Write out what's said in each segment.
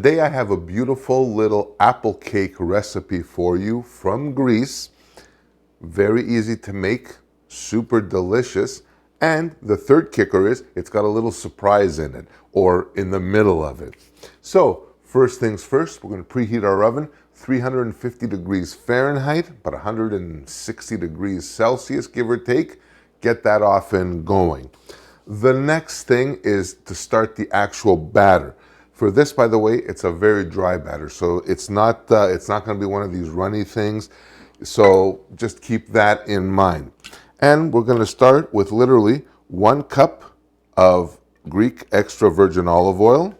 Today I have a beautiful little apple cake recipe for you from Greece. Very easy to make, super delicious. And the third kicker is it's got a little surprise in it, or in the middle of it. So first things first, we're going to preheat our oven, 350 degrees Fahrenheit, about 160 degrees Celsius, give or take. Get that off and going. The next thing is to start the actual batter. For this, by the way, it's a very dry batter, so it's not going to be one of these runny things. So just keep that in mind. And we're going to start with literally 1 cup of Greek extra virgin olive oil,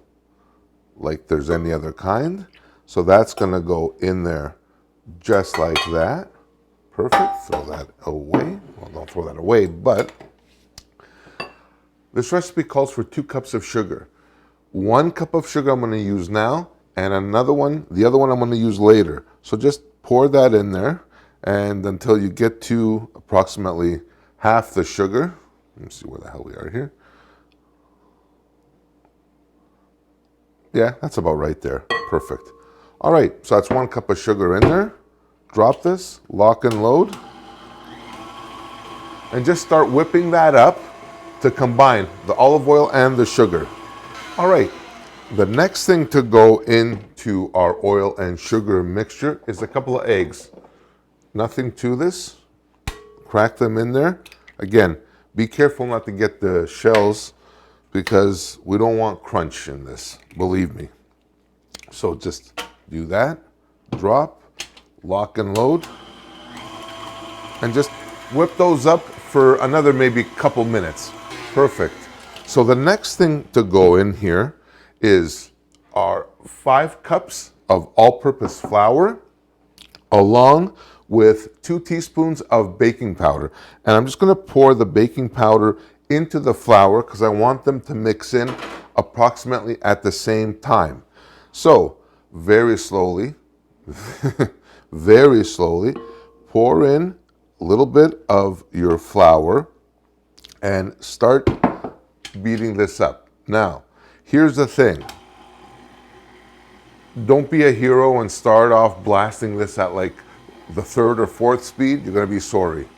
like there's any other kind. So that's going to go in there just like that. Perfect. Throw that away. Well, don't throw that away, but this recipe calls for 2 cups of sugar. 1 cup of sugar I'm going to use now, and the other one I'm going to use later. So just pour that in there, and until you get to approximately half the sugar. Let me see where the hell we are here. Yeah, that's about right there. Perfect. All right, so that's 1 cup of sugar in there. Drop this, lock and load, and just start whipping that up to combine the olive oil and the sugar. All right, the next thing to go into our oil and sugar mixture is a couple of eggs. Nothing to this. Crack them in there. Again, be careful not to get the shells because we don't want crunch in this, believe me. So just do that, drop, lock and load, and just whip those up for another maybe couple minutes. Perfect. So the next thing to go in here is our 5 cups of all-purpose flour along with 2 teaspoons of baking powder. And I'm just going to pour the baking powder into the flour because I want them to mix in approximately at the same time. So very slowly, very slowly, pour in a little bit of your flour and start beating this up. Now, here's the thing. Don't be a hero and start off blasting this at like the 3rd or 4th speed. You're going to be sorry.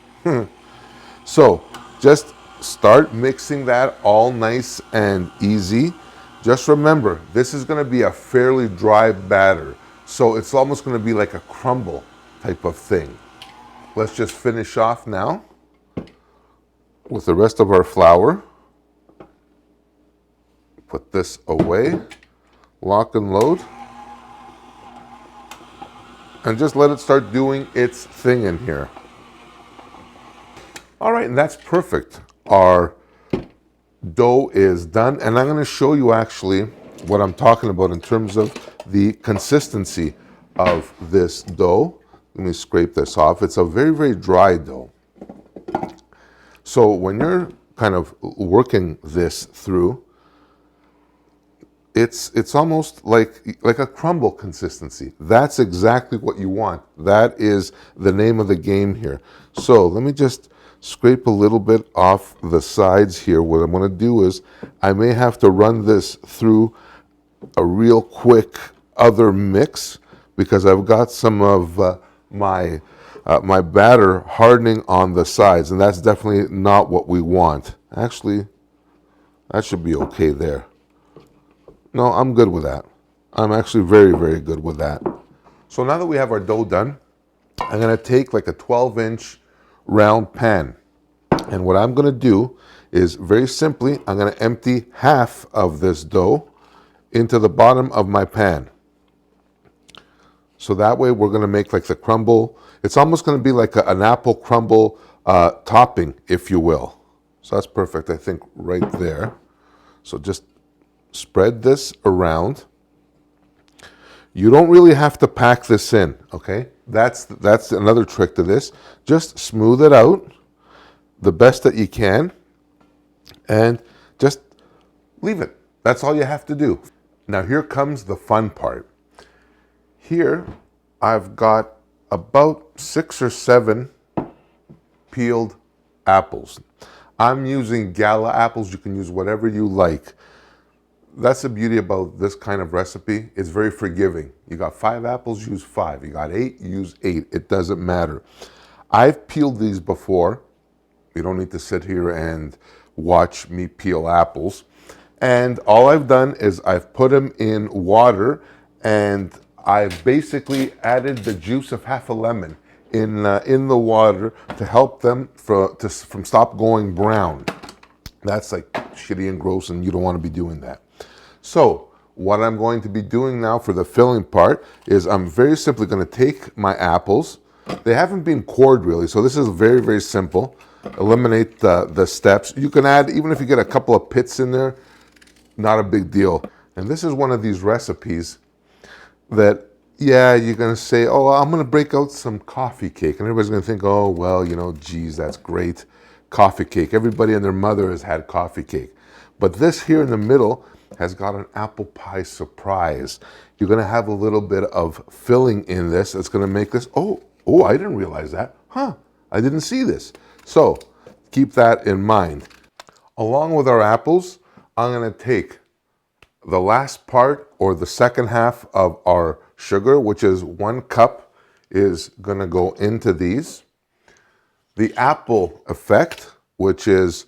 So just start mixing that all nice and easy. Just remember, this is going to be a fairly dry batter. So it's almost going to be like a crumble type of thing. Let's just finish off now with the rest of our flour. Put this away, lock and load, and just let it start doing its thing in here. All right, and that's perfect. Our dough is done, and I'm going to show you actually what I'm talking about in terms of the consistency of this dough. Let me scrape this off. It's a very, very dry dough. So when you're kind of working this through, it's almost like a crumble consistency. That's exactly what you want. That is the name of the game here. So let me just scrape a little bit off the sides here. What I'm going to do is I may have to run this through a real quick other mix because I've got some of my batter hardening on the sides, and that's definitely not what we want. Actually, that should be okay there. No, I'm good with that. I'm actually very, very good with that. So now that we have our dough done, I'm going to take like a 12-inch round pan. And what I'm going to do is very simply, I'm going to empty half of this dough into the bottom of my pan. So that way we're going to make like the crumble. It's almost going to be like an apple crumble topping, if you will. So that's perfect, I think, right there. So just spread this around. You don't really have to pack this in, okay? That's another trick to this. Just smooth it out the best that you can and just leave it. That's all you have to do. Now here comes the fun part. Here I've got about 6 or 7 peeled apples. I'm using gala apples. You can use whatever you like. That's the beauty about this kind of recipe. It's very forgiving. You got 5 apples, use 5. You got 8, use 8. It doesn't matter. I've peeled these before. You don't need to sit here and watch me peel apples. And all I've done is I've put them in water, and I've basically added the juice of half a lemon in the water to help them from stop going brown. That's like shitty and gross, and you don't want to be doing that. So what I'm going to be doing now for the filling part is I'm very simply going to take my apples. They haven't been cored really, so this is very, very simple. Eliminate the steps. You can add, even if you get a couple of pits in there, not a big deal. And this is one of these recipes that, yeah, you're going to say, oh, I'm going to break out some coffee cake. And everybody's going to think, oh, well, you know, geez, that's great. Coffee cake. Everybody and their mother has had coffee cake. But this here in the middle has got an apple pie surprise. You're going to have a little bit of filling in this. It's going to make this, oh, I didn't realize that. Huh, I didn't see this. So keep that in mind. Along with our apples, I'm going to take the last part or the second half of our sugar, which is 1 cup, is going to go into these. The apple effect, which is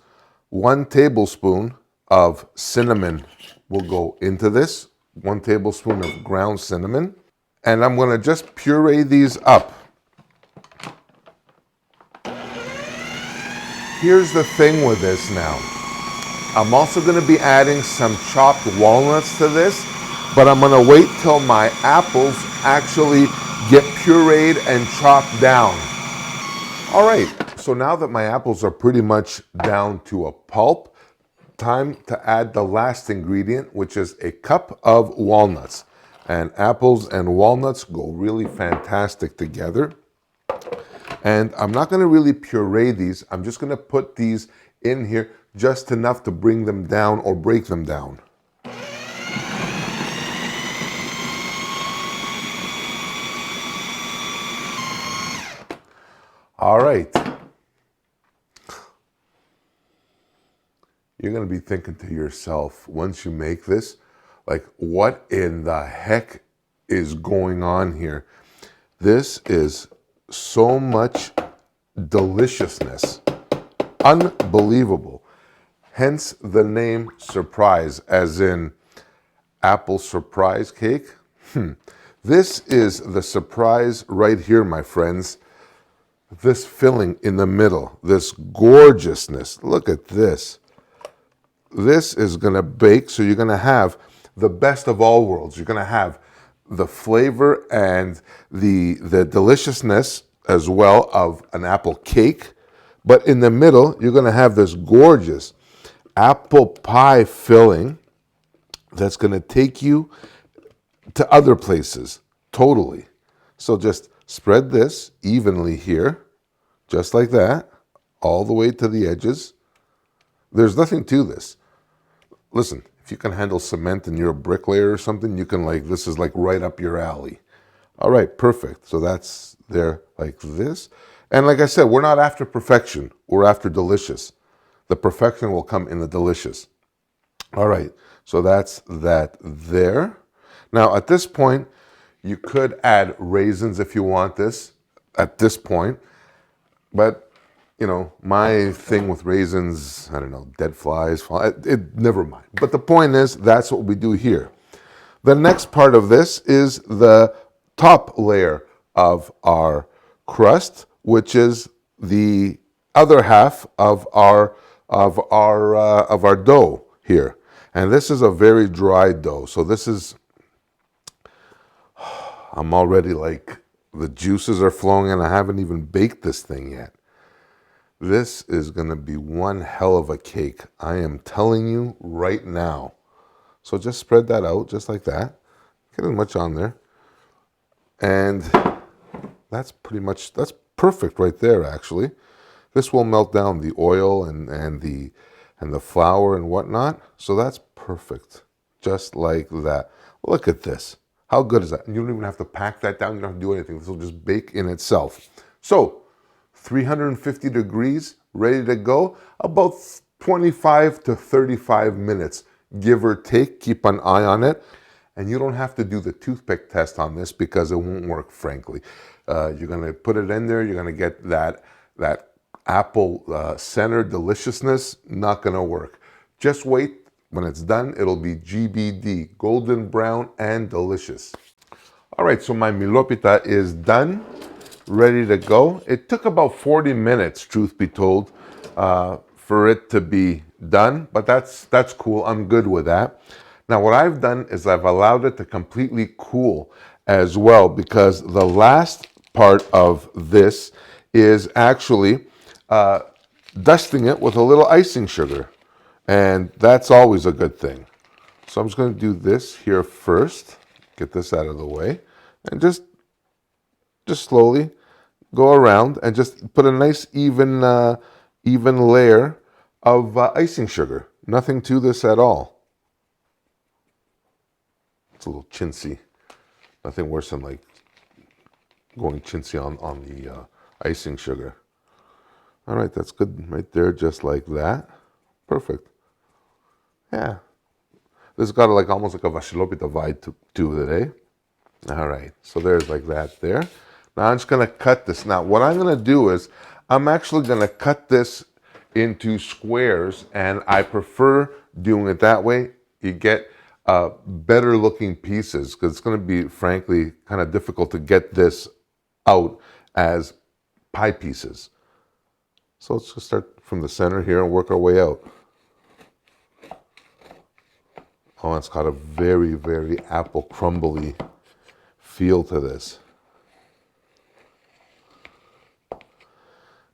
1 tablespoon of cinnamon, will go into this. 1 tablespoon of ground cinnamon. And I'm going to just puree these up. Here's the thing with this now. I'm also going to be adding some chopped walnuts to this, but I'm going to wait till my apples actually get pureed and chopped down. All right, so now that my apples are pretty much down to a pulp, time to add the last ingredient, which is a cup of walnuts. And apples and walnuts go really fantastic together. And I'm not going to really puree these. I'm just going to put these in here just enough to bring them down or break them down. All right. You're going to be thinking to yourself, once you make this, like, what in the heck is going on here? This is so much deliciousness. Unbelievable. Hence the name surprise, as in apple surprise cake. This is the surprise right here, my friends. This filling in the middle, this gorgeousness. Look at this. This is going to bake, so you're going to have the best of all worlds. You're going to have the flavor and the deliciousness as well of an apple cake. But in the middle, you're going to have this gorgeous apple pie filling that's going to take you to other places, totally. So just spread this evenly here, just like that, all the way to the edges. There's nothing to this. Listen, if you can handle cement and you're a bricklayer or something, you can, like, this is like right up your alley. All right, perfect. So that's there like this. And like I said, we're not after perfection. We're after delicious. The perfection will come in the delicious. All right, so that's that there. Now, at this point, you could add raisins if you want this at this point. But, you know, my thing with raisins, I don't know, dead flies, never mind. But the point is, that's what we do here. The next part of this is the top layer of our crust, which is the other half of our dough here. And this is a very dry dough. So this is, I'm already like, the juices are flowing and I haven't even baked this thing yet. This is going to be one hell of a cake. I am telling you right now. So just spread that out just like that. Get as much on there. And that's pretty much, that's perfect right there, actually. This will melt down the oil and the flour and whatnot. So that's perfect, just like that. Look at this. How good is that? You don't even have to pack that down. You don't have to do anything. This will just bake in itself. So 350 degrees, ready to go. About 25 to 35 minutes. give or take. Keep an eye on it. And you don't have to do the toothpick test on this because it won't work, frankly. You're going to put it in there. You're going to get that apple center deliciousness. Not going to work. Just wait. When it's done, it'll be GBD, golden brown and delicious. All right, so my Milopita is done, ready to go. It took about 40 minutes, truth be told, for it to be done, but that's cool. I'm good with that. Now, what I've done is I've allowed it to completely cool as well, because the last part of this is actually dusting it with a little icing sugar, and that's always a good thing. So I'm just going to do this here first, get this out of the way, and just slowly go around and just put a nice even layer of icing sugar. Nothing to this at all. It's a little chintzy. Nothing worse than like going chintzy on the icing sugar. All right, that's good right there, just like that. Perfect. Yeah. This has got like almost like a Milopita vibe to it, eh? All right, so there's like that there. Now I'm just gonna cut this. Now what I'm gonna do is I'm actually gonna cut this into squares, and I prefer doing it that way. You get better looking pieces, because it's gonna be, frankly, kind of difficult to get this out as pie pieces. So let's just start from the center here and work our way out. Oh, it's got a very, very apple crumbly feel to this.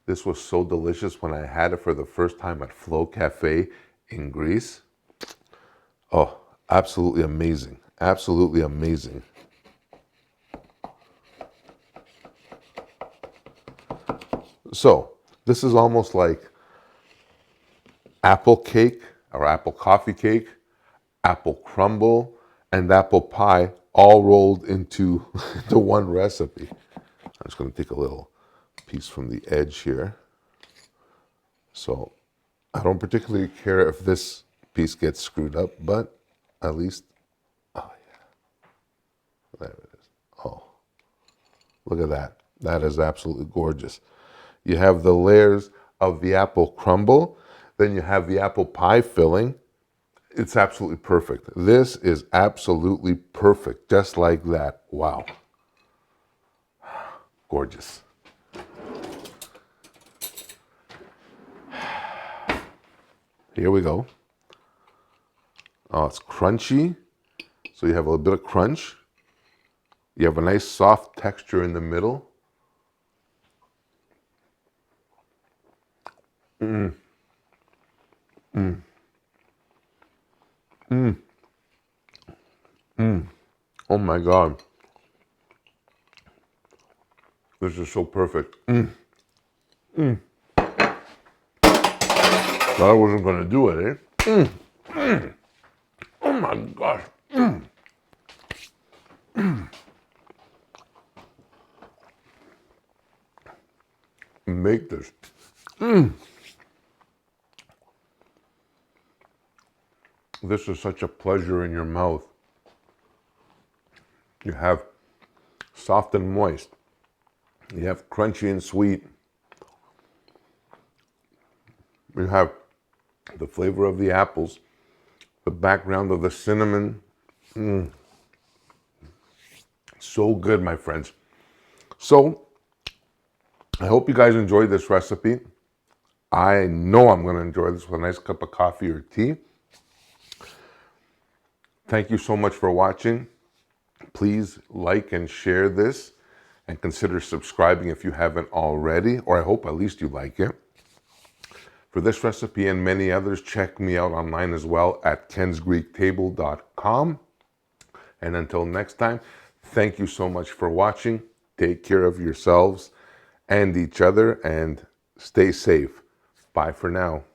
This was so delicious when I had it for the first time at Flow Cafe in Greece. Oh, absolutely amazing. Absolutely amazing. So, this is almost like apple cake or apple coffee cake, apple crumble, and apple pie all rolled into the one recipe. I'm just going to take a little piece from the edge here. So I don't particularly care if this piece gets screwed up, but at least, oh yeah, there it is. Oh, look at that. That is absolutely gorgeous. You have the layers of the apple crumble, then you have the apple pie filling. It's absolutely perfect. This is absolutely perfect, just like that. Wow. Gorgeous. Here we go. Oh, it's crunchy. So you have a little bit of crunch. You have a nice soft texture in the middle. Mmm. Mmm. Mmm. Mmm. Oh my God. This is so perfect. Mmm. Mmm. Thought I wasn't going to do it, eh? Mmm. Mmm. Oh my gosh. Mmm. Mmm. Make this. Mmm. This is such a pleasure in your mouth. You have soft and moist. You have crunchy and sweet. You have the flavor of the apples, the background of the cinnamon. Mmm. So good, my friends. So, I hope you guys enjoyed this recipe. I know I'm going to enjoy this with a nice cup of coffee or tea. Thank you so much for watching. Please like and share this, and consider subscribing if you haven't already, or I hope at least you like it. For this recipe and many others, check me out online as well at kensgreektable.com. And until next time, thank you so much for watching. Take care of yourselves and each other, and stay safe. Bye for now.